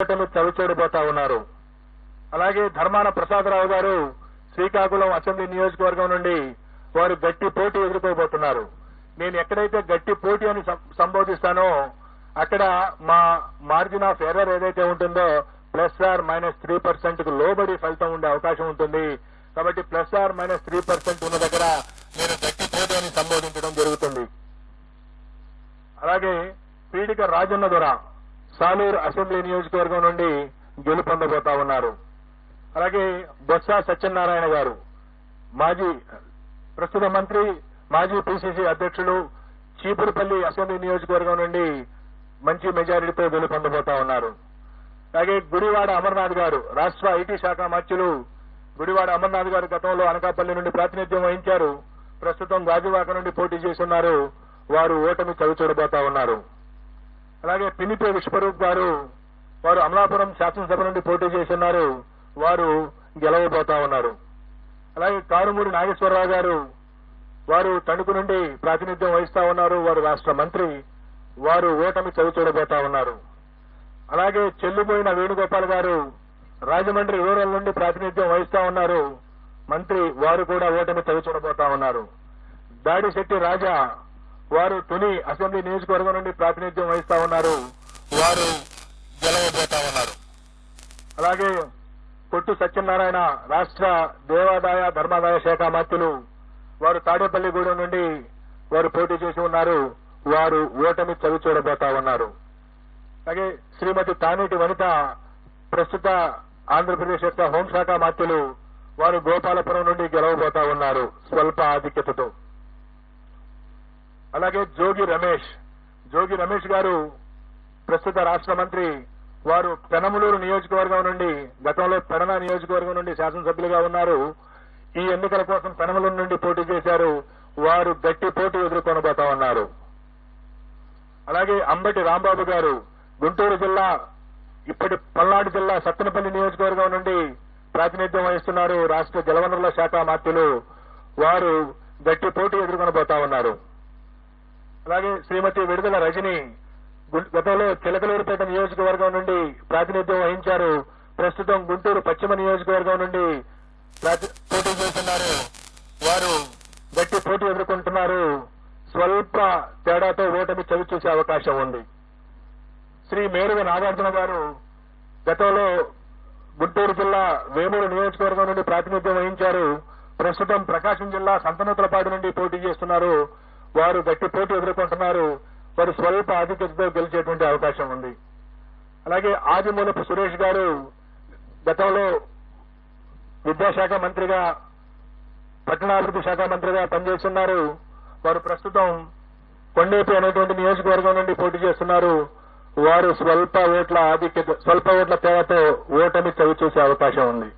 చవిచేడిపోతా ఉన్నారు. అలాగే ధర్మాన ప్రసాదరావు గారు శ్రీకాకుళం అసెంబ్లీ నియోజకవర్గం నుండి వారు గట్టి పోటీ ఎదుర్కోబోతున్నారు. నేను ఎక్కడైతే గట్టి పోటీ అని సంబోధిస్తానో అక్కడ మా మార్జిన్ ఆఫ్ ఎర్రర్ ఏదైతే ఉంటుందో +or -3% కు లోబడి ఫలితం ఉండే అవకాశం ఉంటుంది. కాబట్టి +or-3% ఉన్న దగ్గర నేను గట్టి పోటీ అని సంబోధించడం జరుగుతుంది. అలాగే పీడిక రాజన్న దొర సాలూరు అసెంబ్లీ నియోజకవర్గం నుండి గెలుపొందబోతా ఉన్నారు. అలాగే బొత్స సత్యనారాయణ గారు ప్రస్తుత మంత్రి, మాజీ పిసిసి అధ్యక్షులు, చీపురుపల్లి అసెంబ్లీ నియోజకవర్గం నుండి మంచి మెజారిటీతో గెలుపొందబోతా ఉన్నారు. అలాగే గుడివాడ అమర్నాథ్ గారు రాష్ట్ర ఐటీ శాఖ మంత్రులు. గుడివాడ అమర్నాథ్ గారు గతంలో అనకాపల్లి నుండి ప్రాతినిధ్యం వహించారు. ప్రస్తుతం గాజువాక నుండి పోటీ చేస్తున్నారు. వారు ఓటమి చవిచూడబోతా ఉన్నారు. అలాగే పినిపే విశ్వరూప్ గారు వారు అమలాపురం శాసనసభ నుండి పోటీ చేస్తున్నారు. వారు గెలవబోతా ఉన్నారు. అలాగే కారుమూడి నాగేశ్వరరావు గారు వారు తణుకు నుండి ప్రాతినిధ్యం వహిస్తా ఉన్నారు. వారు రాష్ట్ర మంత్రి. వారు ఓటమి చవిచూడబోతా ఉన్నారు. అలాగే చెల్లిపోయిన వేణుగోపాల్ గారు రాజమండ్రి రూరల్ నుండి ప్రాతినిధ్యం వహిస్తా ఉన్నారు. మంత్రి. వారు కూడా ఓటమి చవిచూడబోతా ఉన్నారు. దాడిశెట్టి రాజా వారు తుని అసెంబ్లీ నియోజకవర్గం నుండి ప్రాతినిధ్యం వహిస్తా ఉన్నారు. వారు గెలవబోతా ఉన్నారు. అలాగే కొట్టు సత్యనారాయణ రాష్ట్ర దేవాదాయ ధర్మాదాయ శాఖ మంత్రులు. వారు తాడేపల్లిగూడెం నుండి వారు పోటీ చేసి ఉన్నారు. వారు ఓటమి చవిచూడబోతా ఉన్నారు. అలాగే శ్రీమతి తానేటి వనిత ప్రస్తుత ఆంధ్రప్రదేశ్ యొక్క హోంశాఖ మంత్రులు. వారు గోపాలపురం నుండి గెలవబోతా ఉన్నారు స్వల్ప ఆధిక్యతతో. అలాగే జోగి రమేష్ గారు ప్రస్తుత రాష్ట్ర మంత్రి. వారు పెనమలూరు నియోజకవర్గం నుండి గతంలో పెడన నియోజకవర్గం నుండి శాసనసభ్యులుగా ఉన్నారు. ఈ ఎన్నికల కోసం పెనమలూరు నుండి పోటీ చేశారు. వారు గట్టి పోటీ ఎదుర్కొనబోతా ఉన్నారు. అలాగే అంబటి రాంబాబు గారు గుంటూరు జిల్లా ఇప్పటి పల్నాడు జిల్లా సత్తెనపల్లి నియోజకవర్గం నుండి ప్రాతినిధ్యం వహిస్తున్నారు. రాష్ట్ర జలవనరుల శాఖ మంత్రులు. వారు గట్టి పోటీ ఎదుర్కొనబోతా ఉన్నారు. అలాగే శ్రీమతి విడుదల రజని గతంలో చిలకలూరుపేట నియోజకవర్గం నుండి ప్రాతినిధ్యం వహించారు. ప్రస్తుతం గుంటూరు పశ్చిమ నియోజకవర్గం నుండి పోటీ చేస్తున్నారు. వారు గట్టి పోటీ ఎదుర్కొంటున్నారు. స్వల్ప తేడాతో ఓటమి చవిచూసే అవకాశం ఉంది. శ్రీ మేరుగ నాగార్జున గారు గతంలో గుంటూరు జిల్లా వేమూరు నియోజకవర్గం నుండి ప్రాతినిధ్యం వహించారు. ప్రస్తుతం ప్రకాశం జిల్లా సంతనూతలపాడు నుండి పోటీ చేస్తున్నారు. వారు గట్టి పోటీ ఎదుర్కొంటున్నారు. వారు స్వల్ప ఆధిక్యతతో గెలిచేటువంటి అవకాశం ఉంది. అలాగే ఆదిమూలపు సురేష్ గారు గతంలో విద్యాశాఖ మంత్రిగా, పట్టణాభివృద్ధి శాఖ మంత్రిగా పనిచేస్తున్నారు. వారు ప్రస్తుతం కొండేపి అనేటువంటి నియోజకవర్గం నుండి పోటీ చేస్తున్నారు. వారు స్వల్ప ఓట్ల తేడాతో ఓటమి చవిచూసే అవకాశం ఉంది.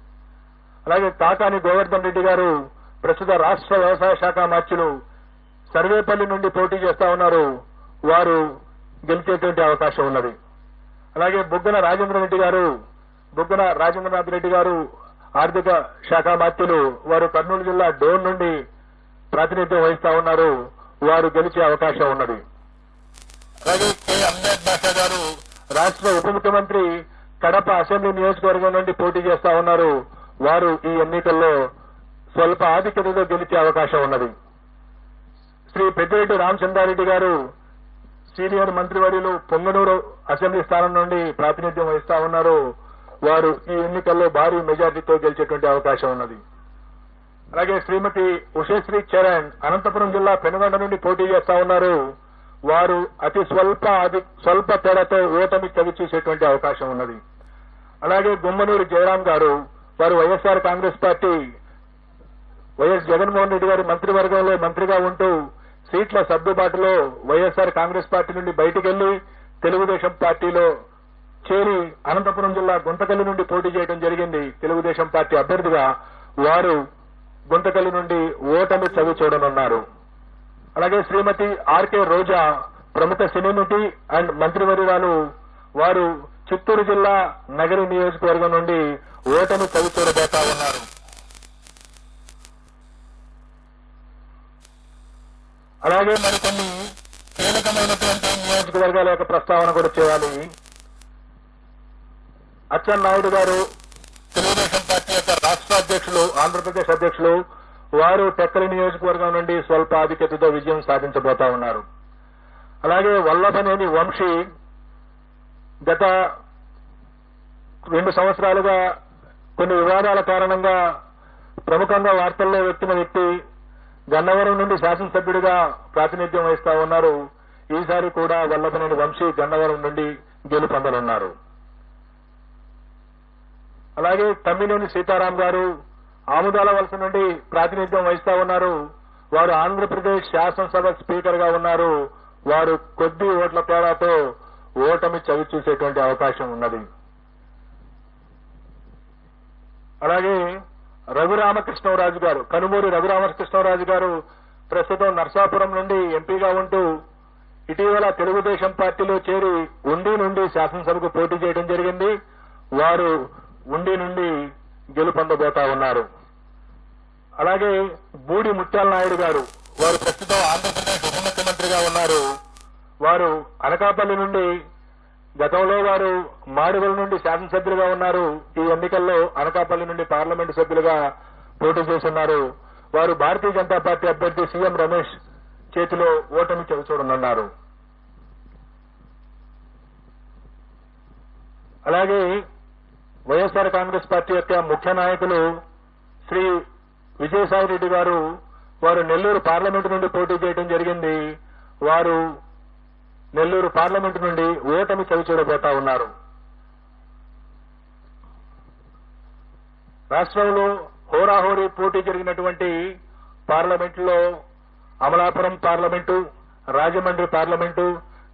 అలాగే కాకాని గోవర్ధన్ రెడ్డి గారు ప్రస్తుత రాష్ట్ర వ్యవసాయ శాఖ మంత్రులు సర్వేపల్లి నుండి పోటీ చేస్తా ఉన్నారు. వారు గెలిచేటువంటి అవకాశం ఉన్నది. అలాగే బుగ్గన రాజేంద్రనాథ్ రెడ్డి గారు ఆర్థిక శాఖ మంత్రులు. వారు కర్నూలు జిల్లా డోన్ నుండి ప్రాతినిధ్యం వహిస్తా ఉన్నారు. వారు గెలిచే అవకాశం ఉన్నది. అలాగే కె అంబేద్ బాషా గారు రాష్ట్ర ఉప ముఖ్యమంత్రి కడప అసెంబ్లీ నియోజకవర్గం నుండి పోటీ చేస్తా ఉన్నారు. వారు ఈ ఎన్నికల్లో స్వల్ప ఆధిక్యతతో గెలిచే అవకాశం ఉన్నది. శ్రీ పెద్దిరెడ్డి రామచంద్రారెడ్డి గారు సీనియర్ మంత్రివర్యులు పొంగనూరు అసెంబ్లీ స్థానం నుండి ప్రాతినిధ్యం వహిస్తా ఉన్నారు. వారు ఈ ఎన్నికల్లో భారీ మెజార్టీతో గెలిచేటువంటి అవకాశం ఉన్నది. అలాగే శ్రీమతి ఉషశ్రీ చరణ్ అనంతపురం జిల్లా పెనుగొండ నుండి పోటీ చేస్తా ఉన్నారు. వారు అతి స్వల్ప తేడాతో ఓటమి చవిచూసేటువంటి అవకాశం ఉన్నది. అలాగే గుమ్మనూరు జయరాం గారు వారు వైఎస్ఆర్ కాంగ్రెస్ పార్టీ వైఎస్ జగన్మోహన్ రెడ్డి గారి మంత్రివర్గంలో మంత్రిగా ఉంటూ సీట్ల సర్దుబాటులో వైఎస్ఆర్ కాంగ్రెస్ పార్టీ నుండి బయటికి వెళ్లి తెలుగుదేశం పార్టీలో చేరి అనంతపురం జిల్లా గుంతకల్లి నుండి పోటీ చేయడం జరిగింది. తెలుగుదేశం పార్టీ అభ్యర్థిగా వారు గుంతకల్లి నుండి ఓటమి చవి చూడనున్నారు. అలాగే శ్రీమతి ఆర్కే రోజా ప్రముఖ సినీ నటి అండ్ మంత్రివర్యురాలు. వారు చిత్తూరు జిల్లా నగరి నియోజకవర్గం నుండి ఓటమి చవి చూడబోతా ఉన్నారు. అలాగే మరికొన్ని కీలకమైనటువంటి నియోజకవర్గాల యొక్క ప్రస్తావన కూడా చేయాలి. అచ్చెన్నాయుడు గారు తెలుగుదేశం పార్టీ యొక్క రాష్ట్ర అధ్యక్షులు, ఆంధ్రప్రదేశ్ అధ్యక్షులు, వారు టెక్కలి నియోజకవర్గం నుండి స్వల్ప ఆధిక్యతతో విజయం సాధించబోతా ఉన్నారు. అలాగే వల్లభనేని వంశీ గత 2 సంవత్సరాలుగా కొన్ని వివాదాల కారణంగా ప్రముఖంగా వార్తల్లో వ్యక్తిన వ్యక్తి గన్నవరం నుండి శాసనసభ్యుడిగా ప్రాతినిధ్యం వహిస్తా ఉన్నారు. ఈసారి కూడా వల్లభనేని వంశీ గన్నవరం నుండి గెలుపొందనున్నారు. అలాగే తమ్మినేని సీతారాం గారు ఆముదాల వలస నుండి ప్రాతినిధ్యం వహిస్తా ఉన్నారు. వారు ఆంధ్రప్రదేశ్ శాసనసభ స్పీకర్ గా ఉన్నారు. వారు కొద్ది ఓట్ల తేడాతో ఓటమి చవి చూసేటువంటి అవకాశం ఉన్నది. అలాగే రఘురామకృష్ణరాజు గారు, కనుమూరి రఘురామకృష్ణరాజు గారు ప్రస్తుతం నర్సాపురం నుండి ఎంపీగా ఉంటూ ఇటీవల తెలుగుదేశం పార్టీలో చేరి ఉండి నుండి శాసనసభకు పోటీ చేయడం జరిగింది. వారు ఉండి నుండి గెలుపొందబోతా ఉన్నారు. అలాగే బూడి ముత్యాల నాయుడు గారు, వారు ప్రస్తుతం ఆంధ్రప్రదేశ్ ఉప ముఖ్యమంత్రిగా ఉన్నారు. వారు అనకాపల్లి నుండి, గతంలో వారు మాడుగుల నుండి శాసనసభ్యులుగా ఉన్నారు. ఈ ఎన్నికల్లో అనకాపల్లి నుండి పార్లమెంటు సభ్యులుగా పోటీ చేస్తున్నారు. వారు భారతీయ జనతా పార్టీ అభ్యర్థి సీఎం రమేష్ చేతిలో ఓటమి చవిచూడనున్నారు. అలాగే వైఎస్ఆర్ కాంగ్రెస్ పార్టీ యొక్క ముఖ్య నాయకులు శ్రీ విజయసాయిరెడ్డి గారు, వారు నెల్లూరు పార్లమెంటు నుండి పోటీ చేయడం జరిగింది. వారు నెల్లూరు పార్లమెంటు నుండి ఓటమి చవిచూడబోతా ఉన్నారు. రాష్ట్రంలో హోరాహోరీ పోటీ జరిగినటువంటి పార్లమెంటులో అమలాపురం పార్లమెంటు, రాజమండ్రి పార్లమెంటు,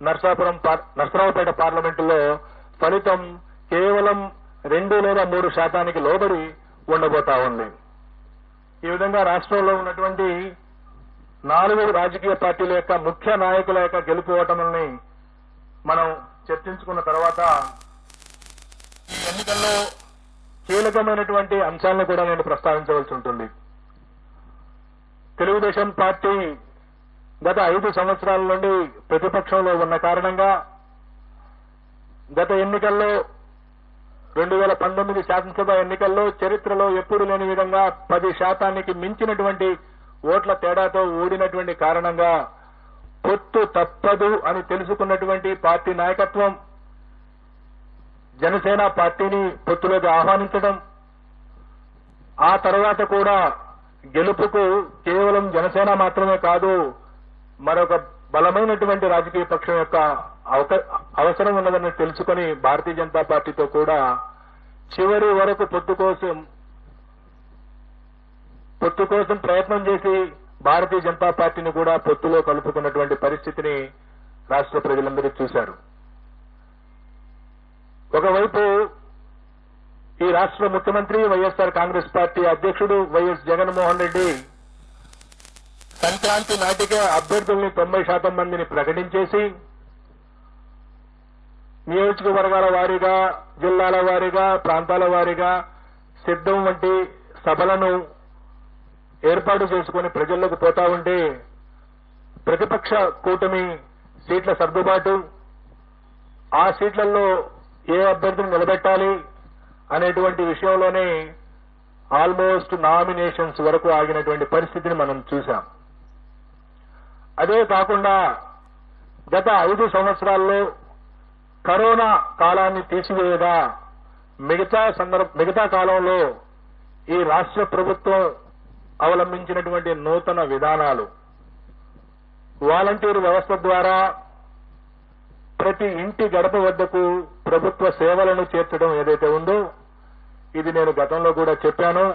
నర్సరావుపేట పార్లమెంటులో ఫలితం కేవలం 2 లేదా 3% లోబడి ఉండబోతా ఉంది. ఈ విధంగా రాష్ట్రంలో ఉన్నటువంటి 4 రాజకీయ పార్టీల యొక్క ముఖ్య నాయకుల యొక్క గెలుపు ఓటముల్ని మనం చర్చించుకున్న తర్వాత ఈ ఎన్నికల్లో కీలకమైనటువంటి అంశాలను కూడా నేను ప్రస్తావించవలసి ఉంటుంది. తెలుగుదేశం పార్టీ గత 5 సంవత్సరాల నుండి ప్రతిపక్షంలో ఉన్న కారణంగా గత ఎన్నికల్లో 2019 శాసనసభ ఎన్నికల్లో చరిత్రలో ఎప్పుడు లేని విధంగా 10% మించినటువంటి ఓట్ల తేడాతో ఓడినటువంటి కారణంగా పొత్తు తప్పదు అని తెలుసుకున్నటువంటి పార్టీ నాయకత్వం జనసేన పార్టీని పొత్తులోకి ఆహ్వానించడం, ఆ తర్వాత కూడా గెలుపుకు కేవలం జనసేన మాత్రమే కాదు, మరొక బలమైనటువంటి రాజకీయ పక్షం యొక్క అవసరం ఉన్నదని తెలుసుకుని భారతీయ జనతా పార్టీతో కూడా చివరి వరకు పొత్తు కోసం ప్రయత్నం చేసి భారతీయ జనతా పార్టీని కూడా పొత్తులో కలుపుకున్నటువంటి పరిస్థితిని రాష్ట్ర ప్రజలందరూ చూశారు. ఒకవైపు ఈ రాష్ట్ర ముఖ్యమంత్రి వైఎస్ఆర్ కాంగ్రెస్ పార్టీ అధ్యక్షుడు వైఎస్ జగన్మోహన్ రెడ్డి సంక్రాంతి నాటికే అభ్యర్థుల్ని 90% మందిని ప్రకటించేసి నియోజకవర్గాల వారీగా, జిల్లాల వారీగా, ప్రాంతాల వారీగా సిద్ధం వంటి సభలను ఏర్పాటు చేసుకుని ప్రజల్లోకి పోతా ఉంటే ప్రతిపక్ష కూటమి సీట్ల సర్దుబాటు, ఆ సీట్లలో ఏ అభ్యర్థిని నిలబెట్టాలి అనేటువంటి విషయంలోనే ఆల్మోస్ట్ నామినేషన్స్ వరకు ఆగినటువంటి పరిస్థితిని మనం చూశాం. అదే కాకుండా గత 5 సంవత్సరాల్లో కరోనా కాలాన్ని తీసివేయగా మిగతా కాలంలో ఈ రాష్ట్ర ప్రభుత్వం అవలంబించినటువంటి నూతన విధానాలు, వాలంటీర్ వ్యవస్థ ద్వారా ప్రతి ఇంటి గడప వద్దకు ప్రభుత్వ సేవలను చేర్చడం ఏదైతే ఉందో, ఇది నేను గతంలో కూడా చెప్పాను.